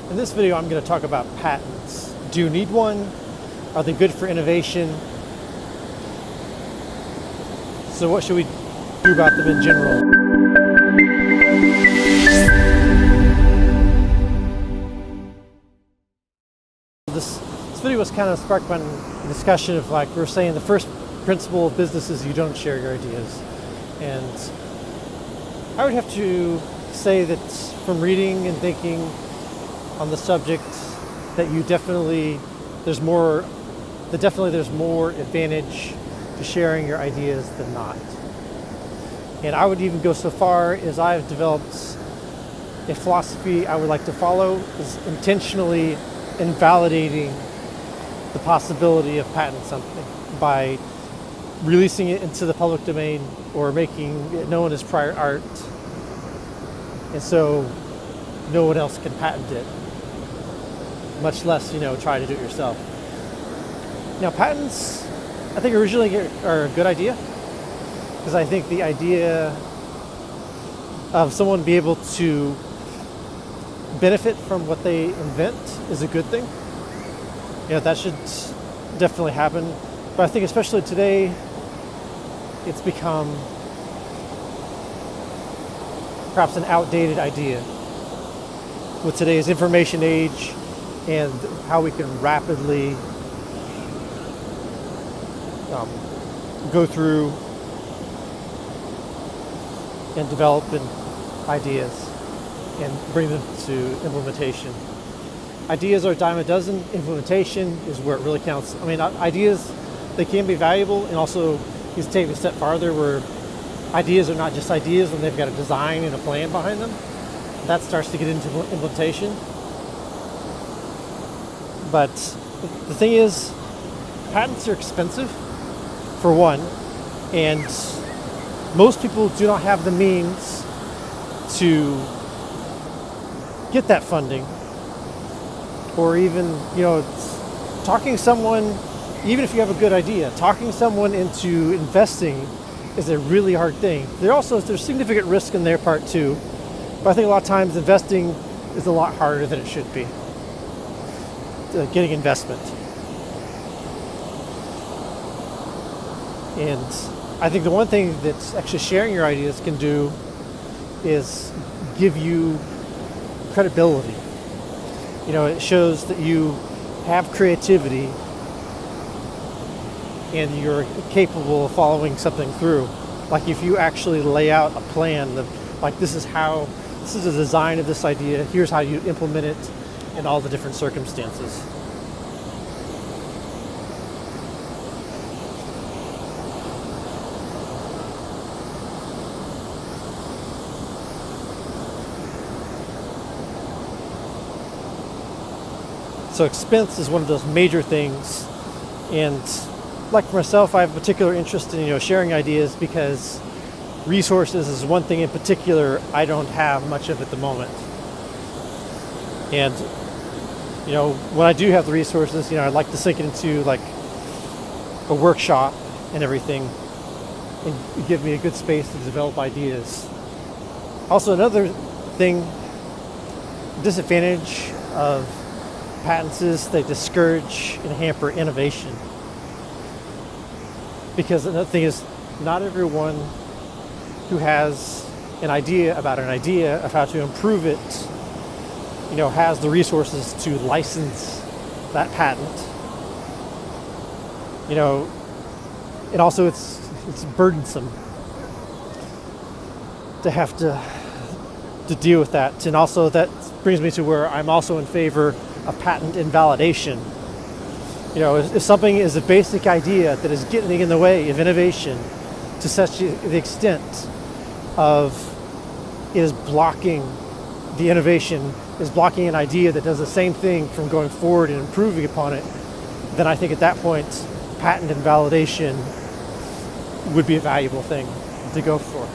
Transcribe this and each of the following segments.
In this video, I'm going to talk about patents. Do you need one? Are they good for innovation? So what should we do about them in general? This video was kind of sparked by a discussion of, like, we were saying, the first principle of business is you don't share your ideas. And I would have to say that from reading and thinking on the subject, that there's more advantage to sharing your ideas than not. And I would even go so far as I've developed a philosophy I would like to follow is intentionally invalidating the possibility of patenting something by releasing it into the public domain or making it known as prior art, and so no one else can patent it, much less try to do it yourself. Now, patents, I think originally are a good idea, because I think the idea of someone being able to benefit from what they invent is a good thing. That should definitely happen. But I think especially today, it's become perhaps an outdated idea with today's information age and how we can rapidly go through and develop ideas and bring them to implementation. Ideas are a dime a dozen. Implementation is where it really counts. I mean, ideas, they can be valuable, and also you can take it a step farther where ideas are not just ideas when they've got a design and a plan behind them. That starts to get into implementation. But the thing is, patents are expensive, for one, and most people do not have the means to get that funding, or even, talking someone, even if you have a good idea, talking someone into investing is a really hard thing. There's significant risk in their part too, but I think a lot of times investing is a lot harder than it should be. Getting investment. And I think the one thing that actually sharing your ideas can do is give you credibility. It shows that you have creativity and you're capable of following something through. Like if you actually lay out a plan, this is the design of this idea, here's how you implement it in all the different circumstances. So expense is one of those major things, and like for myself, I have a particular interest in sharing ideas because resources is one thing in particular I don't have much of at the moment. And when I do have the resources, I'd like to sink it into like a workshop and everything, and give me a good space to develop ideas. Also, another disadvantage of patents is they discourage and hamper innovation. Because another thing is, not everyone who has an idea about an idea of how to improve it, has the resources to license that patent. And also it's burdensome to have to deal with that. And also that brings me to where I'm also in favor of patent invalidation. If something is a basic idea that is getting in the way of innovation to such the extent of it is blocking the innovation, is blocking an idea that does the same thing from going forward and improving upon it, then I think at that point, patent invalidation would be a valuable thing to go for.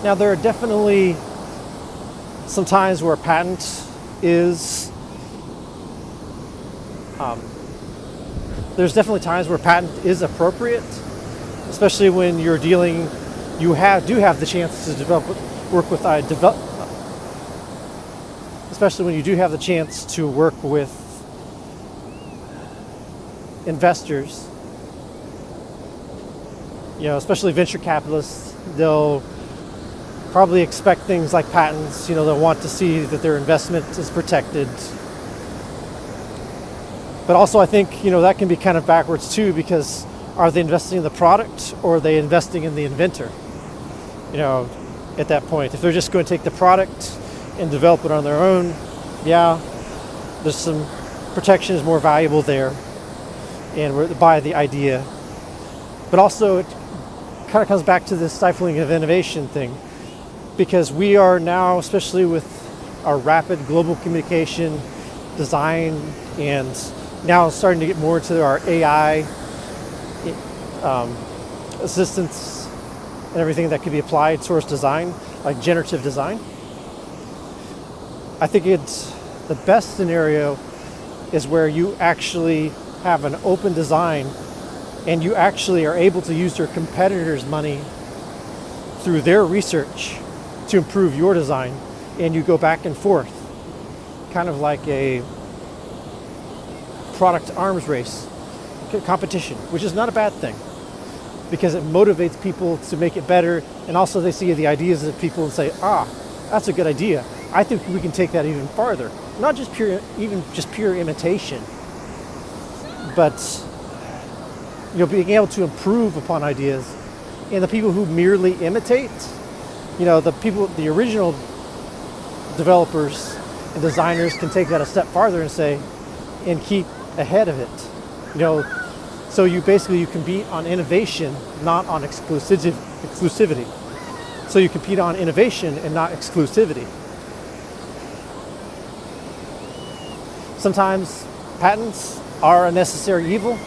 Now, there are definitely sometimes where a patent is, there's definitely times where a patent is appropriate, especially when you're dealing, do have the chance to especially when you do have the chance to work with investors, especially venture capitalists. They'll probably expect things like patents. They'll want to see that their investment is protected. But also I think, that can be kind of backwards too, because are they investing in the product or are they investing in the inventor? At that point, if they're just going to take the product and develop it on their own, there's some protection is more valuable there, and we're by the idea. But also it kind of comes back to this stifling of innovation thing, because we are now, especially with our rapid global communication, design, and now starting to get more into our AI assistance and everything that could be applied towards design, like generative design. I think it's the best scenario is where you actually have an open design and you actually are able to use your competitors' money through their research to improve your design, and you go back and forth, kind of like a product arms race competition, which is not a bad thing, because it motivates people to make it better, and also they see the ideas of people and say, that's a good idea. I think we can take that even farther. Not just pure imitation, but being able to improve upon ideas. And the people who merely imitate, the original developers and designers can take that a step farther and keep ahead of it. So you compete on innovation, not on exclusivity. So you compete on innovation and not exclusivity. Sometimes patents are a necessary evil.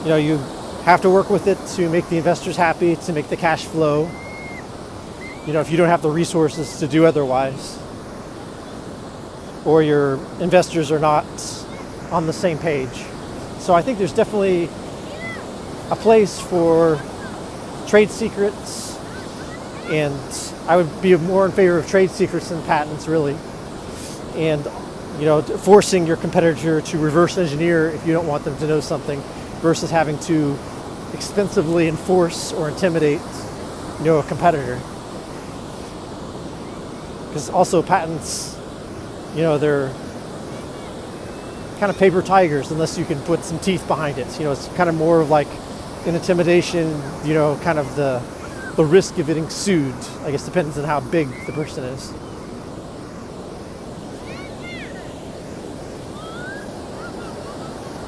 You have to work with it to make the investors happy, to make the cash flow. If you don't have the resources to do otherwise, or your investors are not on the same page. So I think there's definitely a place for trade secrets, and I would be more in favor of trade secrets than patents, really. And forcing your competitor to reverse engineer if you don't want them to know something, versus having to expensively enforce or intimidate, a competitor. Because also patents, they're kind of paper tigers unless you can put some teeth behind it. It's kind of more of like an intimidation, kind of the risk of getting sued. I guess depends on how big the person is.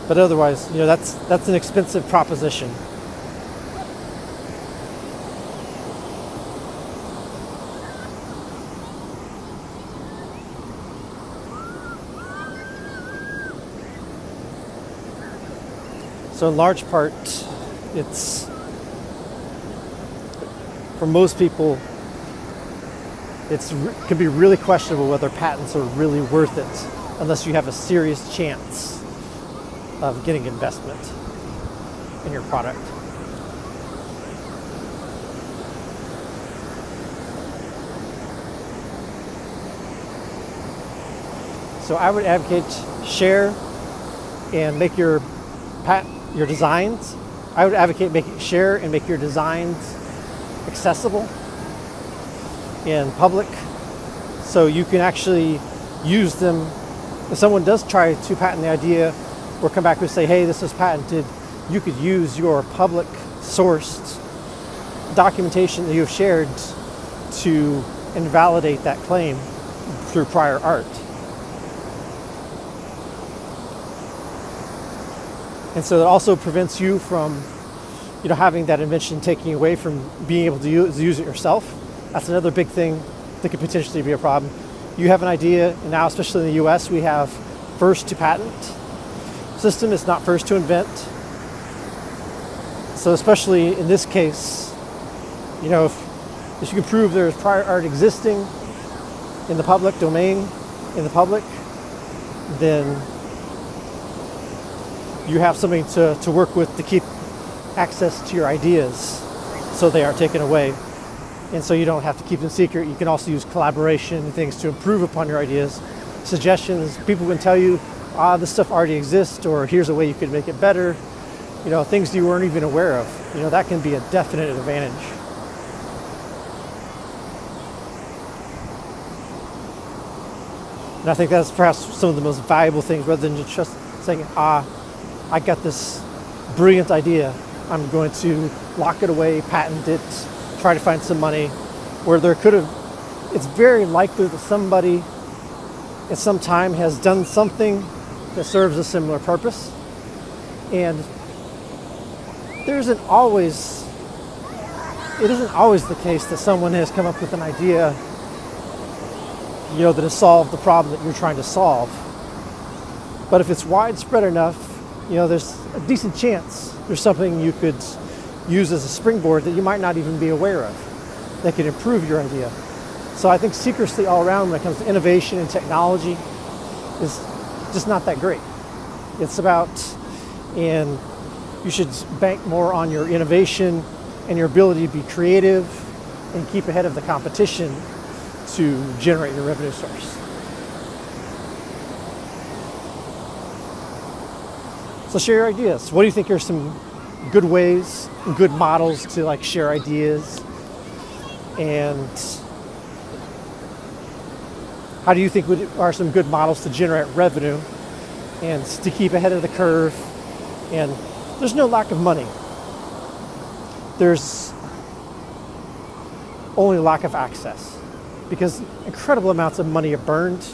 But otherwise, that's an expensive proposition. So in large part, for most people, can be really questionable whether patents are really worth it unless you have a serious chance of getting investment in your product. So I would advocate share and make your designs. I would advocate share and make your designs accessible in public, so you can actually use them. If someone does try to patent the idea or come back and say, hey, this is patented, you could use your public sourced documentation that you've shared to invalidate that claim through prior art. And so it also prevents you from, having that invention taking away from being able to use it yourself. That's another big thing that could potentially be a problem. You have an idea, and now especially in the US, we have first to patent system. It's not first to invent. So especially in this case, if you can prove there's prior art existing, in the public domain, in the public, then you have something to work with to keep access to your ideas so they aren't taken away. And so you don't have to keep them secret. You can also use collaboration and things to improve upon your ideas. Suggestions, people can tell you, this stuff already exists, or here's a way you could make it better. Things you weren't even aware of. That can be a definite advantage. And I think that's perhaps some of the most valuable things, rather than just saying, I got this brilliant idea. I'm going to lock it away, patent it, try to find some money, where it's very likely that somebody at some time has done something that serves a similar purpose. And it isn't always the case that someone has come up with an idea, that has solved the problem that you're trying to solve. But if it's widespread enough, there's a decent chance there's something you could use as a springboard that you might not even be aware of that could improve your idea. So I think secrecy all around when it comes to innovation and technology is just not that great. And you should bank more on your innovation and your ability to be creative and keep ahead of the competition to generate your revenue source. So share your ideas. What do you think are some good ways and good models to share ideas? And how do you think are some good models to generate revenue and to keep ahead of the curve? And there's no lack of money. There's only lack of access, because incredible amounts of money are burned.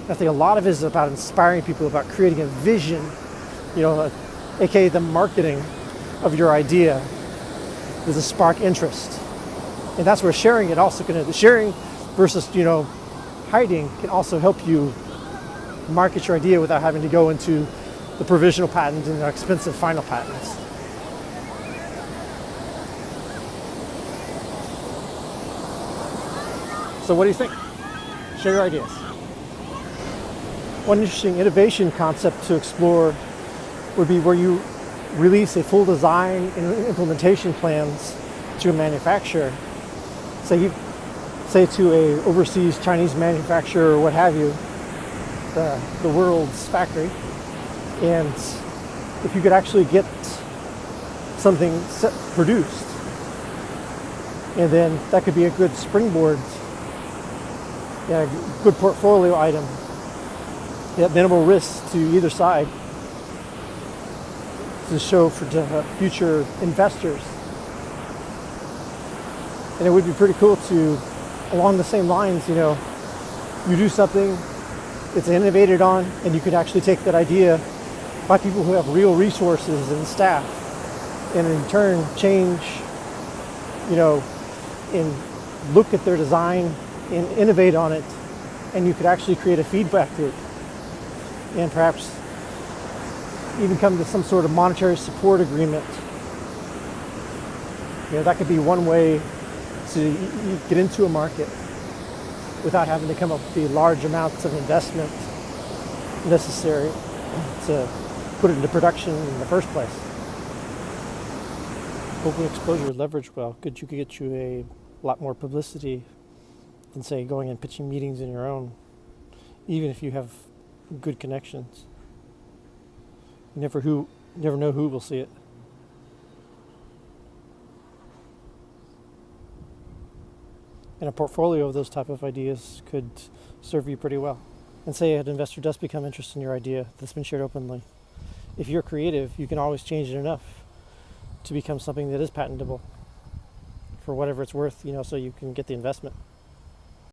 I think a lot of it is about inspiring people, about creating a vision, aka the marketing of your idea is to spark interest. And that's where sharing sharing versus, hiding can also help you market your idea without having to go into the provisional patent and the expensive final patents. So what do you think? Share your ideas. One interesting innovation concept to explore would be where you release a full design and implementation plans to a manufacturer. Say to a overseas Chinese manufacturer or what have you, the world's factory, and if you could actually get something produced, and then that could be a good springboard, good portfolio item at minimal risk to either side to show for future investors. And it would be pretty cool to, along the same lines, you do something, it's innovated on, and you could actually take that idea by people who have real resources and staff, and in turn change, and look at their design and innovate on it, and you could actually create a feedback loop and perhaps even come to some sort of monetary support agreement. That could be one way to get into a market without having to come up with the large amounts of investment necessary to put it into production in the first place. Open exposure leverage well. You could get you a lot more publicity than, say, going and pitching meetings in your own, even if you have good connections. You never know who will see it. And a portfolio of those type of ideas could serve you pretty well. And say an investor does become interested in your idea that's been shared openly. If you're creative, you can always change it enough to become something that is patentable for whatever it's worth, so you can get the investment.